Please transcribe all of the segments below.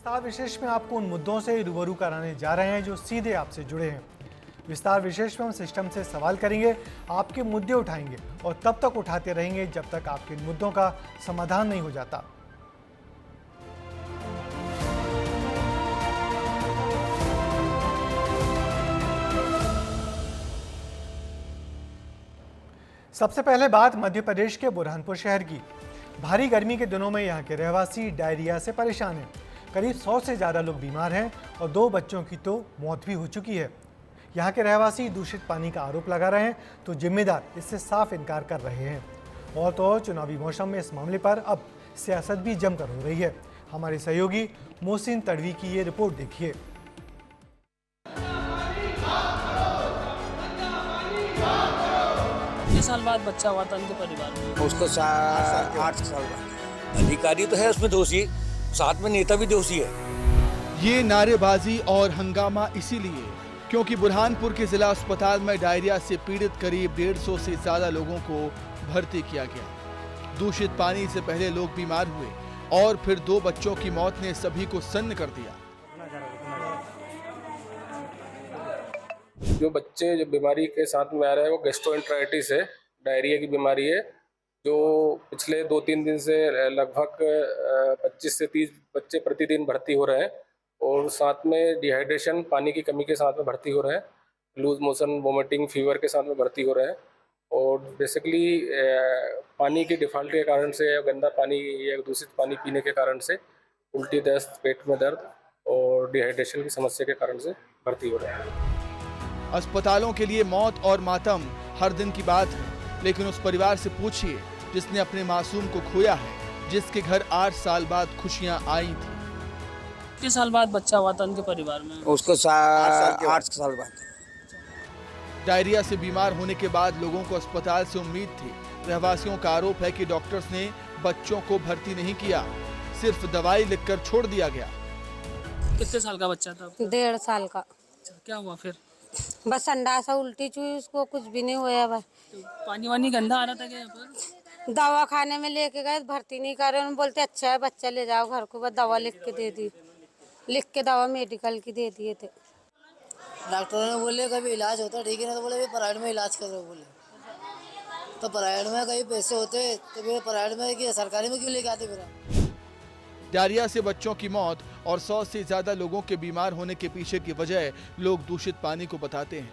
विस्तार विशेष में आपको उन मुद्दों से रूबरू कराने जा रहे हैं जो सीधे आपसे जुड़े हैं। विस्तार विशेष में हम सिस्टम से सवाल करेंगे, आपके मुद्दे उठाएंगे और तब तक उठाते रहेंगे जब तक आपके इन मुद्दों का समाधान नहीं हो जाता। सबसे पहले बात मध्य प्रदेश के बुरहानपुर शहर की। भारी गर्मी के दिनों में यहाँ के रहवासी डायरिया से परेशान हैं। करीब 100 से ज़्यादा लोग बीमार हैं और 2 बच्चों की तो मौत भी हो चुकी है। यहाँ के रहवासी दूषित पानी का आरोप लगा रहे हैं तो जिम्मेदार इससे साफ इनकार कर रहे हैं। और तो चुनावी मौसम में इस मामले पर अब सियासत भी जमकर हो रही है। हमारे सहयोगी मोहसिन तड़वी की ये रिपोर्ट देखिए। साल बाद बच्चा हुआ था उनके परिवार में, उसको 8 साल बाद। अधिकारी तो है उसमें दोषी, साथ में नेता भी दोषी है। ये नारेबाजी और हंगामा इसीलिए क्योंकि बुरहानपुर के जिला अस्पताल में डायरिया से पीड़ित करीब 150 से ज्यादा लोगों को भर्ती किया गया। दूषित पानी से पहले लोग बीमार हुए और फिर 2 बच्चों की मौत ने सभी को सन्न कर दिया। जो बच्चे जो बीमारी के साथ में आ रहे हैं वो गैस्ट्रोएंटेराइटिस है, डायरिया की बीमारी है, जो पिछले 2-3 दिन से लगभग 25 से 30 बच्चे प्रतिदिन भर्ती हो रहे हैं और साथ में डिहाइड्रेशन, पानी की कमी के साथ में भर्ती हो रहे हैं, लूज मोशन, वोमिटिंग, फीवर के साथ में भर्ती हो रहे हैं। और बेसिकली पानी की डिफॉल्ट के कारण से या गंदा पानी या दूषित पानी पीने के कारण से उल्टी, दस्त, पेट में दर्द और डिहाइड्रेशन की समस्या के कारण से भर्ती हो रहे हैं। अस्पतालों के लिए मौत और मातम हर दिन की बात है, लेकिन उस परिवार से पूछिए जिसने अपने मासूम को खोया है, जिसके घर 8 साल बाद खुशियां आई थी। कितने साल बाद बच्चा हुआ था उनके परिवार में, उसको 8 साल बाद। डायरिया से बीमार होने के बाद लोगों को अस्पताल से उम्मीद थी। रहवासियों का आरोप है कि डॉक्टर्स ने बच्चों को भर्ती नहीं किया, सिर्फ दवाई लिखकर छोड़ दिया गया। कितने साल का बच्चा था? 1.5 साल का। क्या हुआ फिर? बस संडास उल्टी चुई, उसको कुछ भी नहीं हुआ। बस तो पानी वानी गंदा आ रहा था क्या यहाँ पर? दवा खाने में लेके गए, भर्ती नहीं कर रहे। उन्होंने बोलते अच्छा है बच्चा ले जाओ घर को, बस दवा लिख के दे दी, लिख के दवा मेडिकल की दे दिए थे। डॉक्टरों ने बोले कभी इलाज होता ठीक है ना, तो बोले प्राइवेट में इलाज करो। बोले तो प्राइवेट में कहीं पैसे होते तो फिर प्राइवेट में कि सरकारी में क्यों लेके आते फिर। डायरिया से बच्चों की मौत और 100 से ज्यादा लोगों के बीमार होने के पीछे की वजह लोग दूषित पानी को बताते हैं।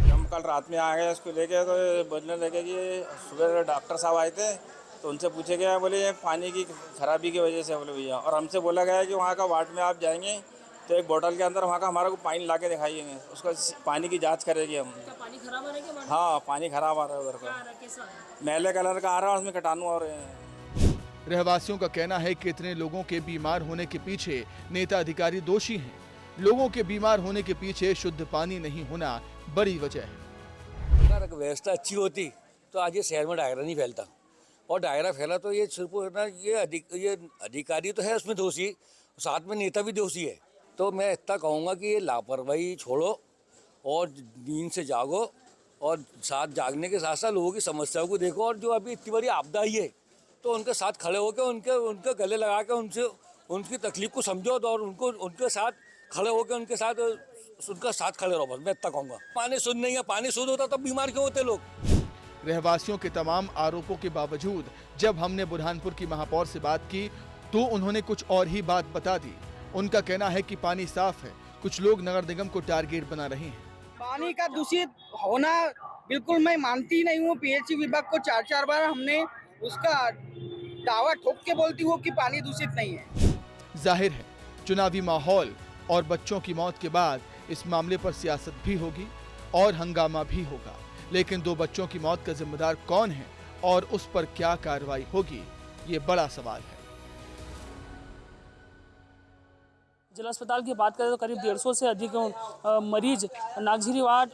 हम कल रात में आ गए इसको लेके, तो बोलने लगे कि सुबह डॉक्टर साहब आए थे तो उनसे पूछे गया, बोले ये पानी की खराबी की वजह से। बोले भैया, और हमसे बोला गया कि वहाँ का वार्ड में आप जाएंगे तो एक बोतल के अंदर वहाँ का हमारा को पानी ला के दिखाइएंगे, उसका पानी की जाँच करेगी हम। पानी खराब आ रहा है? हाँ, पानी खराब आ रहा है उधर का, मैले कलर का आ रहा है, उसमें कीटाणु आ रहे हैं। रहवासियों का कहना है कि इतने लोगों के बीमार होने के पीछे नेता अधिकारी दोषी हैं। लोगों के बीमार होने के पीछे शुद्ध पानी नहीं होना बड़ी वजह है। अगर व्यवस्था अच्छी होती तो आज ये शहर में डायरा नहीं फैलता, और डायरा फैला तो ये सिर्फ ना ये अधिकारी तो है उसमें दोषी, साथ में नेता भी दोषी है। तो मैं इतना कहूँगा कि ये लापरवाही छोड़ो और नींद से जागो, और साथ जागने के साथ साथ लोगों की समस्याओं को देखो, और जो अभी इतनी बड़ी आपदा आई है तो उनके साथ खड़े होकर उनके गले लगा के उनसे उनकी तकलीफ को समझो और उनके साथ खड़े होकर उनका साथ खड़े रहो। बस मैं इतना कहूँगा। पानी शुद्ध नहीं है, पानी शुद्ध होता तब बीमार क्यों होते लोग? रहवासियों के तमाम आरोपों के बावजूद जब हमने बुरहानपुर की महापौर से बात की तो उन्होंने कुछ और ही बात बता दी। उनका कहना है कि पानी साफ है, कुछ लोग नगर निगम को टारगेट बना रहे हैं। पानी का दूषित होना बिल्कुल मैं मानती नहीं हूँ। पीएचई विभाग को 4 बार हमने उसका दावा ठोक के बोलती हूँ कि पानी दूषित नहीं है। जाहिर है चुनावी माहौल और बच्चों की मौत के बाद इस मामले पर सियासत भी होगी और हंगामा भी होगा, लेकिन 2 बच्चों की मौत का जिम्मेदार कौन है और उस पर क्या कार्रवाई होगी, ये बड़ा सवाल है। जिला अस्पताल की बात करें तो करीब 150 से अधिक मरीज नागझरी वार्ड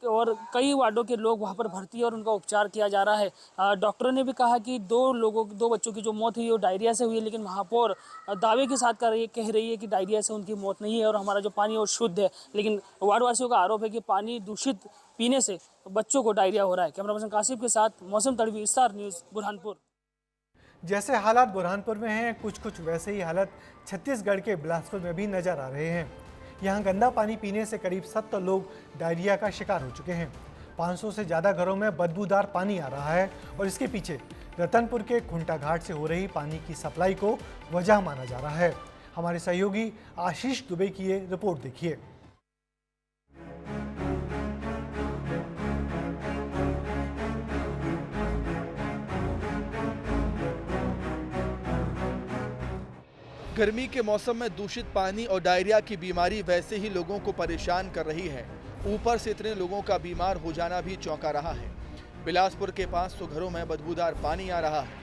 और कई वार्डों के लोग वहां पर भर्ती है और उनका उपचार किया जा रहा है। डॉक्टरों ने भी कहा कि 2 बच्चों की जो मौत हुई है वो डायरिया से हुई है, लेकिन महापौर दावे के साथ कह रही है कि डायरिया से उनकी मौत नहीं है और हमारा जो पानी है वो शुद्ध है। लेकिन वार्डवासियों का आरोप है कि पानी दूषित पीने से बच्चों को डायरिया हो रहा है। कैमरा पर्सन कासिफ के साथ मौसम तड़वी, स्टार न्यूज़, बुरहानपुर। जैसे हालात बुरहानपुर में हैं, कुछ वैसे ही हालत छत्तीसगढ़ के बिलासपुर में भी नजर आ रहे हैं। यहाँ गंदा पानी पीने से करीब 70 लोग डायरिया का शिकार हो चुके हैं। 500 से ज़्यादा घरों में बदबूदार पानी आ रहा है और इसके पीछे रतनपुर के खुंटा घाट से हो रही पानी की सप्लाई को वजह माना जा रहा है। हमारे सहयोगी आशीष दुबे की ये रिपोर्ट देखिए। गर्मी के मौसम में दूषित पानी और डायरिया की बीमारी वैसे ही लोगों को परेशान कर रही है, ऊपर से इतने लोगों का बीमार हो जाना भी चौंका रहा है। बिलासपुर के 500 घरों में बदबूदार पानी आ रहा है।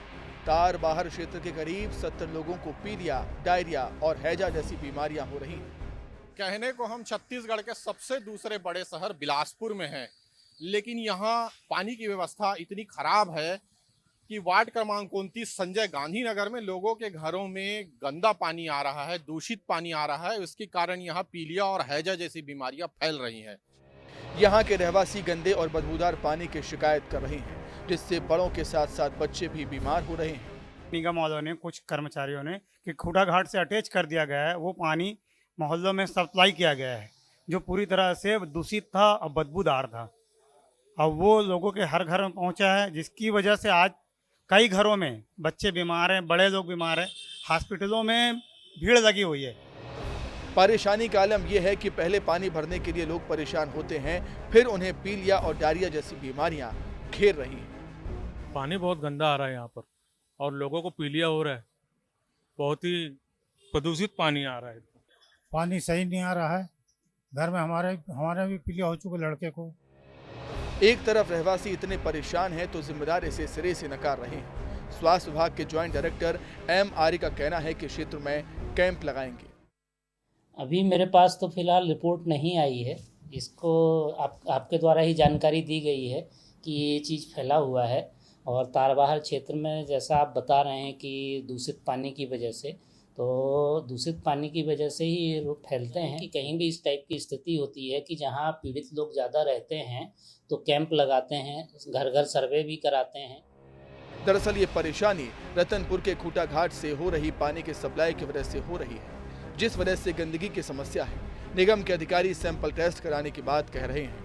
तार बाहर क्षेत्र के करीब 70 लोगों को पीलिया, डायरिया और हैजा जैसी बीमारियां हो रही हैं। कहने को हम छत्तीसगढ़ के सबसे दूसरे बड़े शहर बिलासपुर में हैं, लेकिन यहाँ पानी की व्यवस्था इतनी खराब है कि वार्ड क्रमांक 29 संजय गांधी नगर में लोगों के घरों में गंदा पानी आ रहा है, दूषित पानी आ रहा है। इसके कारण यहाँ पीलिया और हैजा जैसी बीमारियां फैल रही हैं। यहाँ के रहवासी गंदे और बदबूदार पानी की शिकायत कर रहे हैं, जिससे बड़ों के साथ साथ बच्चे भी बीमार हो रहे हैं। निगम वालों ने, कुछ कर्मचारियों ने कि खुटा घाट से अटैच कर दिया गया है, वो पानी मोहल्लों में सप्लाई किया गया है, जो पूरी तरह से दूषित था और बदबूदार था। अब वो लोगों के हर घर में पहुँचा है, जिसकी वजह से आज कई घरों में बच्चे बीमार हैं, बड़े लोग बीमार हैं, हॉस्पिटलों में भीड़ लगी हुई है। परेशानी का आलम यह है कि पहले पानी भरने के लिए लोग परेशान होते हैं, फिर उन्हें पीलिया और डायरिया जैसी बीमारियां घेर रही हैं। पानी बहुत गंदा आ रहा है यहाँ पर और लोगों को पीलिया हो रहा है, बहुत ही प्रदूषित पानी आ रहा है। पानी सही नहीं आ रहा है, घर में हमारे भी पीलिया हो चुके लड़के को। एक तरफ रहवासी इतने परेशान हैं तो जिम्मेदार इसे सिरे से नकार रहे हैं। स्वास्थ्य विभाग के ज्वाइंट डायरेक्टर एम आर्य का कहना है कि क्षेत्र में कैंप लगाएंगे। अभी मेरे पास तो फिलहाल रिपोर्ट नहीं आई है, इसको आपके द्वारा ही जानकारी दी गई है कि ये चीज़ फैला हुआ है। और तारबहार क्षेत्र में जैसा आप बता रहे हैं कि दूषित पानी की वजह से, तो दूषित पानी की वजह से ही ये रोग फैलते हैं। कि कहीं भी इस टाइप की स्थिति होती है कि जहाँ पीड़ित लोग ज़्यादा रहते हैं तो कैंप लगाते हैं, घर घर सर्वे भी कराते हैं। दरअसल ये परेशानी रतनपुर के खूटा घाट से हो रही पानी की सप्लाई की वजह से हो रही है, जिस वजह से गंदगी की समस्या है। निगम के अधिकारी सैंपल टेस्ट कराने की बात कह रहे हैं।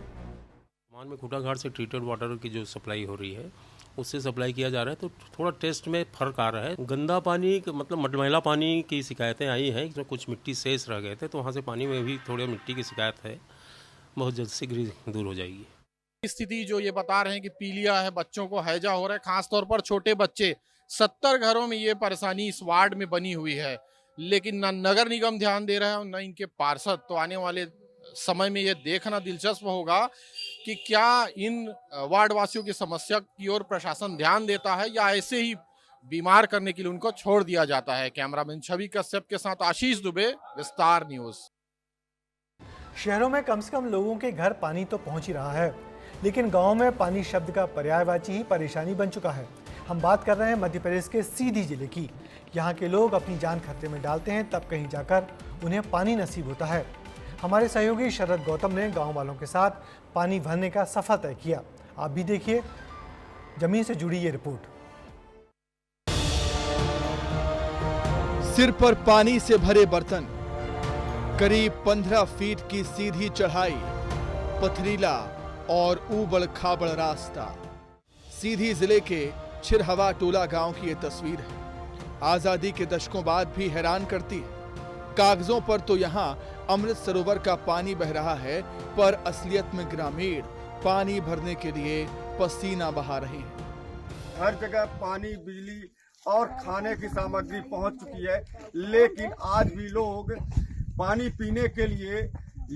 मान में खूटा घाट से ट्रीटेड वाटर की जो सप्लाई हो रही है उससे सप्लाई किया जा रहा है, तो थोड़ा टेस्ट में फर्क आ रहा है। गंदा पानी मतलब मटमैला पानी की शिकायतें आई हैं, इसमें कुछ मिट्टी शेष रह गए थे, तो वहाँ से पानी में भी थोड़ी मिट्टी की शिकायत है, बहुत जल्द शीघ्र दूर हो जाएगी। स्थिति जो ये बता रहे हैं कि पीलिया है, बच्चों को हैजा हो रहा है, खासतौर पर छोटे बच्चे। 70 घरों में ये परेशानी इस वार्ड में बनी हुई है, लेकिन न नगर निगम ध्यान दे रहा है और न इनके पार्षद। तो आने वाले समय में ये देखना दिलचस्प होगा कि क्या इन वार्ड वासियों की समस्या की ओर प्रशासन ध्यान देता है या ऐसे ही बीमार करने के लिए उनको छोड़ दिया जाता है। कैमरामैन छवि कश्यप के साथ आशीष दुबे, विस्तार न्यूज। शहरों में कम से कम लोगों के घर पानी तो पहुंच ही रहा है, लेकिन गांव में पानी शब्द का पर्यायवाची ही परेशानी बन चुका है। हम बात कर रहे हैं मध्य प्रदेश के सीधी जिले की। यहाँ के लोग अपनी जान खतरे में डालते हैं, तब कहीं जाकर उन्हें पानी नसीब होता है। हमारे सहयोगी शरद गौतम ने गांव वालों के साथ पानी भरने का सफर तय किया। आप भी देखिए जमीन से जुड़ी ये रिपोर्ट। सिर पर पानी से भरे बर्तन, करीब 15 फीट की सीधी चढ़ाई, पथरीला और ऊबड़ खाबड़ रास्ता। सीधी जिले के छिरहवा टोला गांव की ये तस्वीर है। आजादी के दशकों बाद भी हैरान करती है। कागजों पर तो यहाँ अमृत सरोवर का पानी बह रहा है, पर असलियत में ग्रामीण पानी भरने के लिए पसीना बहा रहे हैं। हर जगह पानी, बिजली और खाने की सामग्री पहुंच चुकी है, लेकिन आज भी लोग पानी पीने के लिए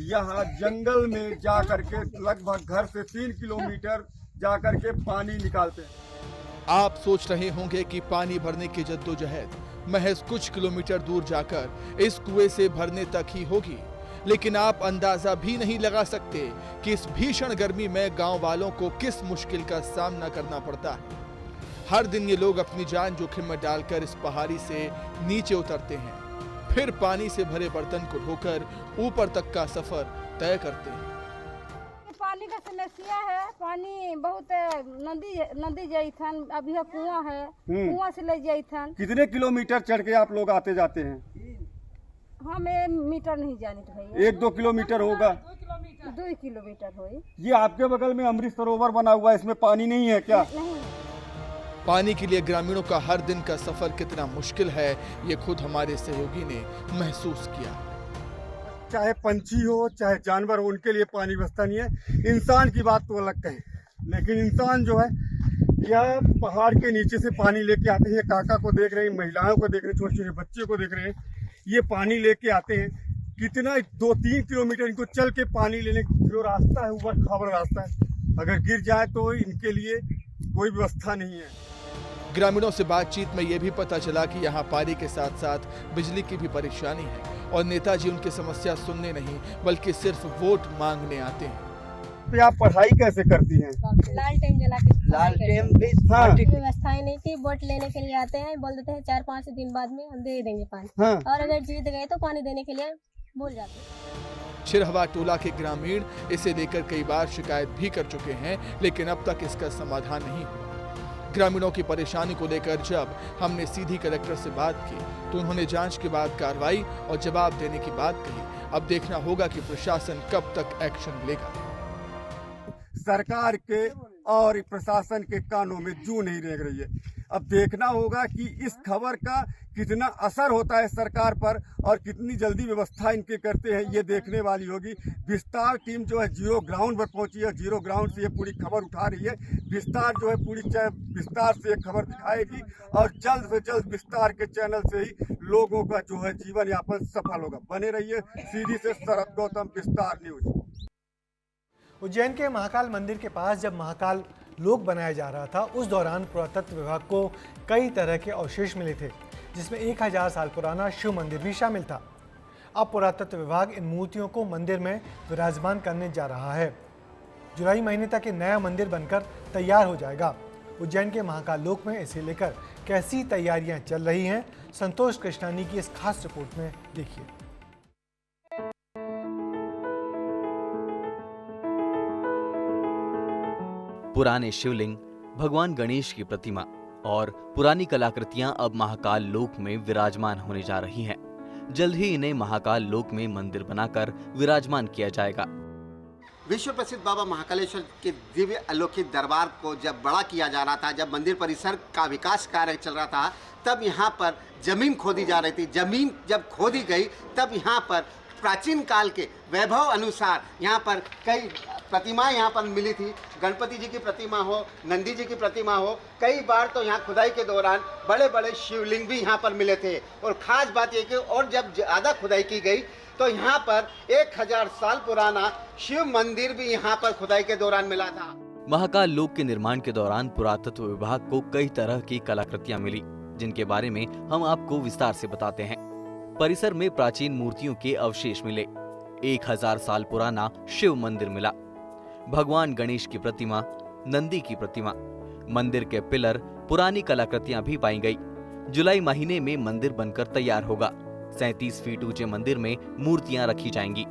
यहाँ जंगल में जा करके लगभग घर से 3 किलोमीटर जा करके पानी निकालते हैं। आप सोच रहे होंगे कि पानी भरने की जद्दोजहद महज कुछ किलोमीटर दूर जाकर इस कुएं से भरने तक ही होगी, लेकिन आप अंदाजा भी नहीं लगा सकते कि इस भीषण गर्मी में गांव वालों को किस मुश्किल का सामना करना पड़ता है। हर दिन ये लोग अपनी जान जोखिम में डालकर इस पहाड़ी से नीचे उतरते हैं, फिर पानी से भरे बर्तन को ढोकर ऊपर तक का सफर तय करते हैं। पानी का समस्या है, पानी बहुत नदी जैसन, अभी कुआं है, कुआं से ले जैसन। कितने किलोमीटर चढ़ के आप लोग आते जाते हैं? हमें मीटर नहीं जाने भैया। 1-2 किलोमीटर होगा। 2 किलोमीटर हो। ये आपके बगल में अमृत सरोवर बना हुआ है, इसमें पानी नहीं है क्या? नहीं। पानी के लिए ग्रामीणों का हर दिन का सफर कितना मुश्किल है, ये खुद हमारे सहयोगी ने महसूस किया। चाहे पंछी हो चाहे जानवर हो, उनके लिए पानी व्यवस्था नहीं है। इंसान की बात तो अलग कहें, लेकिन इंसान जो है यह पहाड़ के नीचे से पानी लेके आते हैं। काका को देख रहे हैं, महिलाओं को देख रहे हैं, छोटे छोटे बच्चे को देख रहे हैं, ये पानी लेके आते हैं। कितना 2-3 किलोमीटर इनको चल के पानी लेने जो रास्ता है, ऊपर खबर रास्ता है, अगर गिर जाए तो इनके लिए कोई व्यवस्था नहीं है। ग्रामीणों से बातचीत में ये भी पता चला कि यहाँ पानी के साथ साथ बिजली की भी परेशानी है और नेताजी उनकी समस्या सुनने नहीं बल्कि सिर्फ वोट मांगने आते हैं। तो आप पढ़ाई कैसे करती हैं? लालटेन जला के। लालटेन भी हाँ। व्यवस्थाएं नहीं थी, वोट लेने के लिए आते हैं, बोल देते हैं 4-5 दिन बाद में हम दे देंगे पानी। हाँ। और अगर जीत गए तो पानी देने के लिए भूल जाते हैं। छिरहवा टोला के ग्रामीण इसे लेकर कई बार शिकायत भी कर चुके हैं, लेकिन अब तक इसका समाधान नहीं हुआ। ग्रामीणों की परेशानी को लेकर जब हमने सीधी कलेक्टर से बात की तो उन्होंने जांच के बाद कार्रवाई और जवाब देने की बात कही। अब देखना होगा कि प्रशासन कब तक एक्शन लेगा। सरकार के और प्रशासन के कानों में जू नहीं रेंग रही है। अब देखना होगा कि इस खबर का कितना असर होता है सरकार पर और कितनी जल्दी व्यवस्था इनके करते हैं, ये देखने वाली होगी। विस्तार टीम जो है 0 ग्राउंड पर पहुंची है, 0 ग्राउंड से ये पूरी खबर उठा रही है। विस्तार जो है पूरी विस्तार से खबर दिखाएगी और जल्द से जल्द विस्तार के चैनल से ही लोगों का जो है जीवन यापन सफल होगा। बने रहिए सीधी से शरद गौतम, विस्तार न्यूज। उज्जैन के महाकाल मंदिर के पास जब महाकाल लोक बनाया जा रहा था, उस दौरान पुरातत्व विभाग को कई तरह के अवशेष मिले थे, जिसमें 1000 साल पुराना शिव मंदिर भी शामिल था। अब पुरातत्व विभाग इन मूर्तियों को मंदिर में विराजमान करने जा रहा है। जुलाई महीने तक ये नया मंदिर बनकर तैयार हो जाएगा। उज्जैन के महाकाल लोक में इसे लेकर कैसी तैयारियां चल रही हैं, संतोष कृष्णानी की इस खास रिपोर्ट में देखिए। पुराने शिवलिंग, भगवान गणेश की प्रतिमा और पुरानी कलाकृतियां अब महाकाल लोक में विराजमान होने जा रही हैं। जल्द ही इन्हें महाकाल लोक में मंदिर बनाकर विराजमान किया जाएगा। विश्व प्रसिद्ध बाबा महाकालेश्वर के दिव्य अलौकिक दरबार को जब बड़ा किया जा रहा था, जब मंदिर परिसर का विकास कार्य चल रहा था, तब यहाँ पर जमीन खोदी जा रही थी। जमीन जब खोदी गई तब यहाँ पर प्राचीन काल के वैभव अनुसार यहाँ पर कई प्रतिमाएं यहाँ पर मिली थी। गणपति जी की प्रतिमा हो, नंदी जी की प्रतिमा हो, कई बार तो यहाँ खुदाई के दौरान बड़े बड़े शिवलिंग भी यहाँ पर मिले थे। और ख़ास बात यह कि और जब ज़्यादा खुदाई की गई तो यहाँ पर 1000 साल पुराना शिव मंदिर भी यहाँ पर खुदाई के दौरान मिला था। महाकाल लोक के निर्माण के दौरान पुरातत्व विभाग को कई तरह की कलाकृतियां मिली, जिनके बारे में हम आपको विस्तार से बताते हैं। परिसर में प्राचीन मूर्तियों के अवशेष मिले, 1000 साल पुराना शिव मंदिर मिला, भगवान गणेश की प्रतिमा, नंदी की प्रतिमा, मंदिर के पिलर, पुरानी कलाकृतियां भी पाई गई। जुलाई महीने में मंदिर बनकर तैयार होगा। 37 फीट ऊंचे मंदिर में मूर्तियां रखी जाएंगी।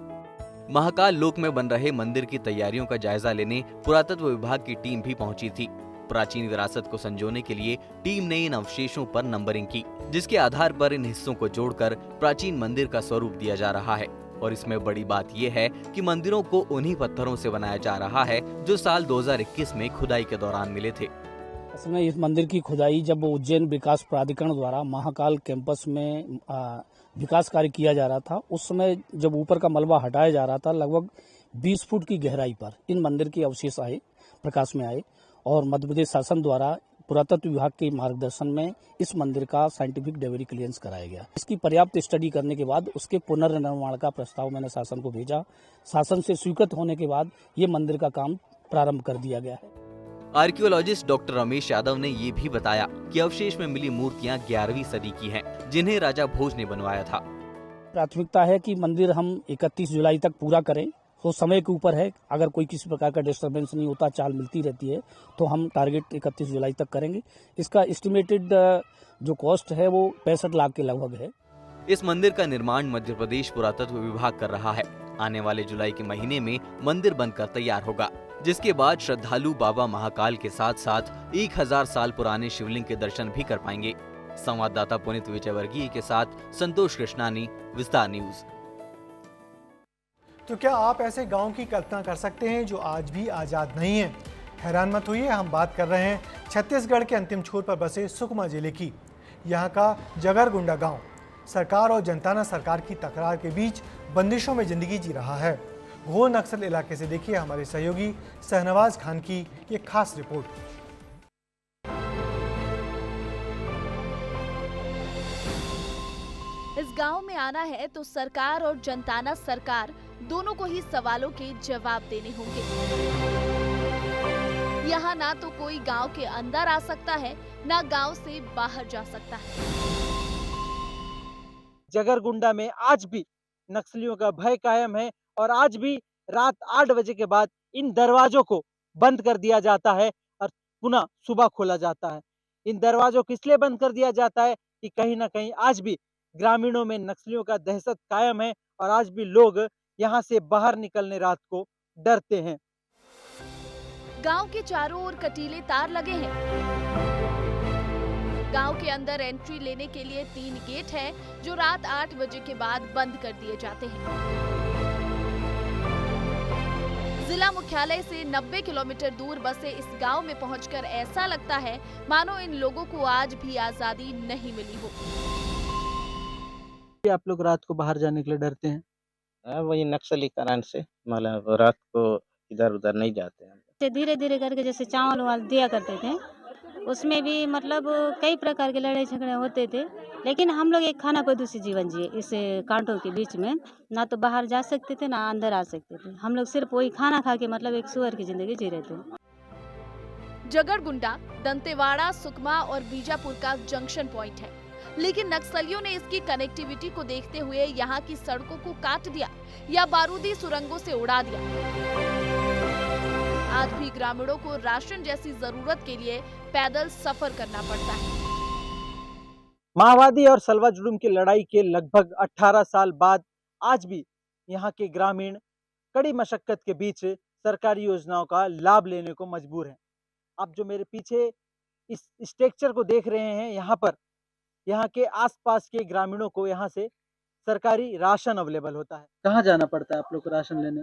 महाकाल लोक में बन रहे मंदिर की तैयारियों का जायजा लेने पुरातत्व विभाग की टीम भी पहुंची थी। प्राचीन विरासत को संजोने के लिए टीम ने इन अवशेषों पर नंबरिंग की, जिसके आधार पर इन हिस्सों को जोड़कर प्राचीन मंदिर का स्वरूप दिया जा रहा है। और इसमें बड़ी बात यह है कि मंदिरों को उन्हीं पत्थरों से बनाया जा रहा है जो साल 2021 में खुदाई के दौरान मिले थे। असल में इस मंदिर की खुदाई जब उज्जैन विकास प्राधिकरण द्वारा महाकाल कैंपस में विकास कार्य किया जा रहा था, उस समय जब ऊपर का मलबा हटाया जा रहा था, लगभग 20 फुट की गहराई पर इन मंदिर के अवशेष आए, प्रकाश में आए। और मध्य प्रदेश शासन द्वारा पुरातत्व विभाग के मार्गदर्शन में इस मंदिर का साइंटिफिक डेवरी क्लियरेंस कराया गया। इसकी पर्याप्त स्टडी करने के बाद उसके पुनर्निर्माण का प्रस्ताव मैंने शासन को भेजा। शासन से स्वीकृत होने के बाद ये मंदिर का काम प्रारंभ कर दिया गया है। आर्कियोलॉजिस्ट डॉक्टर रमेश यादव ने ये भी बताया कि अवशेष में मिली मूर्तियां 11वीं सदी की हैं, जिन्हें राजा भोज ने बनवाया था। प्राथमिकता है कि मंदिर हम 31 जुलाई तक पूरा करें, तो समय के ऊपर है। अगर कोई किसी प्रकार का डिस्टर्बेंस नहीं होता, चाल मिलती रहती है, तो हम टारगेट 31 जुलाई तक करेंगे। इसका एस्टिमेटेड जो कॉस्ट है वो 65 लाख के लगभग है। इस मंदिर का निर्माण मध्य प्रदेश पुरातत्व विभाग कर रहा है। आने वाले जुलाई के महीने में मंदिर बनकर तैयार होगा। जिसके बाद श्रद्धालु बाबा महाकाल के साथ साथ 1000 साल पुराने शिवलिंग के दर्शन भी कर पाएंगे। संवाददाता पुनीत विजयवर्गीय के साथ संतोष कृष्णानी, विस्तार न्यूज। तो क्या आप ऐसे गांव की कल्पना कर सकते हैं जो आज भी आज़ाद नहीं है? हैरान मत होइए, हम बात कर रहे हैं छत्तीसगढ़ के अंतिम छोर पर बसे सुकमा जिले की। यहाँ का जगरगुंडा गांव सरकार और जनताना सरकार की तकरार के बीच बंदिशों में जिंदगी जी रहा है। घोर नक्सल इलाके से देखिए हमारे सहयोगी शहनवाज खान की ये खास रिपोर्ट। इस गांव में आना है तो सरकार और जनताना सरकार दोनों को ही सवालों के जवाब देने होंगे। यहाँ ना तो कोई गांव के अंदर आ सकता है, ना गांव से बाहर जा सकता है। जगरगुंडा में आज भी नक्सलियों का भय कायम है और आज भी रात 8 बजे के बाद इन दरवाजों को बंद कर दिया जाता है और पुनः सुबह खोला जाता है। इन दरवाजों को इसलिए बंद कर दिया जाता है कि कहीं ना कहीं आज भी ग्रामीणों में नक्सलियों का दहशत कायम है और आज भी लोग यहाँ से बाहर निकलने रात को डरते हैं। गांव के चारों ओर कटीले तार लगे हैं। गांव के अंदर एंट्री लेने के लिए 3 गेट हैं, जो रात 8 बजे के बाद बंद कर दिए जाते हैं। जिला मुख्यालय से 90 किलोमीटर दूर बसे इस गांव में पहुंचकर ऐसा लगता है मानो इन लोगों को आज भी आजादी नहीं मिली हो। आप लोग रात को बाहर जाने के लिए डरते हैं? वही नक्सली कारण से, मतलब रात को इधर उधर नहीं जाते हैं। धीरे धीरे करके जैसे चावल वाल दिया करते थे, उसमें भी मतलब कई प्रकार के लड़ाई झगड़े होते थे, लेकिन हम लोग एक खाना बदूसी जीवन जिए इस कांटों के बीच में। ना तो बाहर जा सकते थे ना अंदर आ सकते थे, हम लोग सिर्फ वही खाना खा के मतलब एक सुअर की जिंदगी जी रहे थे। जगरगुंडा दंतेवाड़ा, सुकमा और बीजापुर का जंक्शन पॉइंट है, लेकिन नक्सलियों ने इसकी कनेक्टिविटी को देखते हुए यहाँ की सड़कों को काट दिया या बारूदी सुरंगों से उड़ा दिया। आज भी ग्रामीणों को राशन जैसी जरूरत के लिए पैदल सफर करना पड़ता है। माओवादी और सलवा जुलूम की लड़ाई के लगभग 18 साल बाद आज भी यहाँ के ग्रामीण कड़ी मशक्कत के बीच सरकारी योजनाओं का लाभ लेने को मजबूर हैं। आप जो मेरे पीछे इस स्ट्रक्चर को देख रहे हैं, यहाँ पर यहाँ के आसपास के ग्रामीणों को यहाँ से सरकारी राशन अवेलेबल होता है। कहाँ जाना पड़ता है आप लोग को राशन लेने?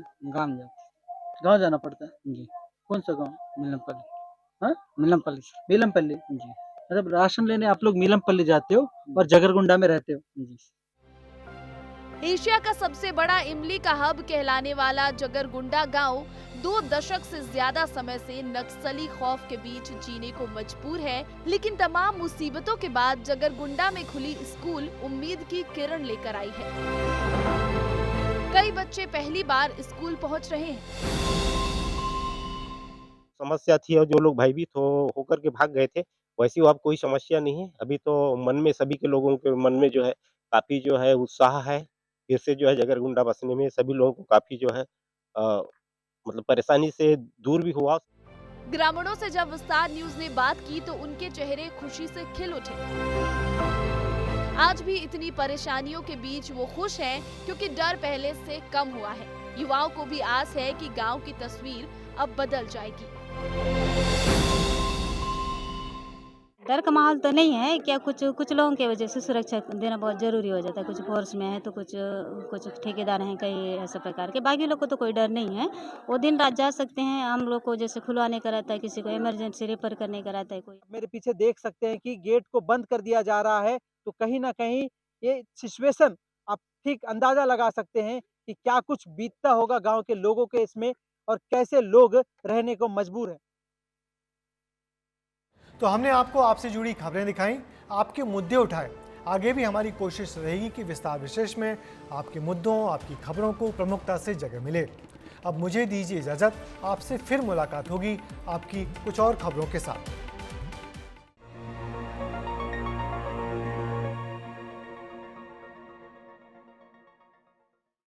गाँव जाना पड़ता है जी। कौन सा गाँव? मिलमपल्ली। हाँ, मिलमपल्ली जी। मतलब राशन लेने आप लोग मिलमपल्ली जाते हो और जगरगुंडा में रहते हो जी। एशिया का सबसे बड़ा इमली का हब कहलाने वाला जगरगुंडा गांव 2 दशक से ज्यादा समय से नक्सली खौफ के बीच जीने को मजबूर है, लेकिन तमाम मुसीबतों के बाद जगरगुंडा में खुली स्कूल उम्मीद की किरण लेकर आई है। कई बच्चे पहली बार स्कूल पहुंच रहे हैं। समस्या थी और जो लोग भयभीत होकर के भाग गए थे, वैसी अब कोई समस्या नहीं है। अभी तो मन में, सभी के लोगों के मन में जो है काफी जो है उत्साह है। फिर से जो है जगरगुंडा बसने में सभी लोगों को काफी जो है मतलब परेशानी से दूर भी हुआ। ग्रामीणों से जब विस्तार न्यूज ने बात की तो उनके चेहरे खुशी से खिल उठे। आज भी इतनी परेशानियों के बीच वो खुश हैं क्योंकि डर पहले से कम हुआ है। युवाओं को भी आस है कि गांव की तस्वीर अब बदल जाएगी। डर का माहौल तो नहीं है, क्या कुछ लोगों की वजह से सुरक्षा देना बहुत जरूरी हो जाता है। कुछ फोर्स में है तो कुछ ठेकेदार हैं, कई ऐसे प्रकार के। बाकी लोग को तो कोई डर नहीं है, वो दिन रात जा सकते हैं। हम लोग को जैसे खुलवाने का रहता है, किसी को इमरजेंसी रेफर करने का रहता है। कोई मेरे पीछे देख सकते हैं कि गेट को बंद कर दिया जा रहा है, तो कहीं ना कहीं ये सिचुएशन आप ठीक अंदाजा लगा सकते हैं कि क्या कुछ बीतता होगा गाँव के लोगों के इसमें और कैसे लोग रहने को मजबूर हैं। तो हमने आपको आपसे जुड़ी खबरें दिखाई, आपके मुद्दे उठाए। आगे भी हमारी कोशिश रहेगी कि विस्तार विशेष में आपके मुद्दों, आपकी खबरों को प्रमुखता से जगह मिले। अब मुझे दीजिए इजाज़त, आपसे फिर मुलाकात होगी आपकी कुछ और खबरों के साथ।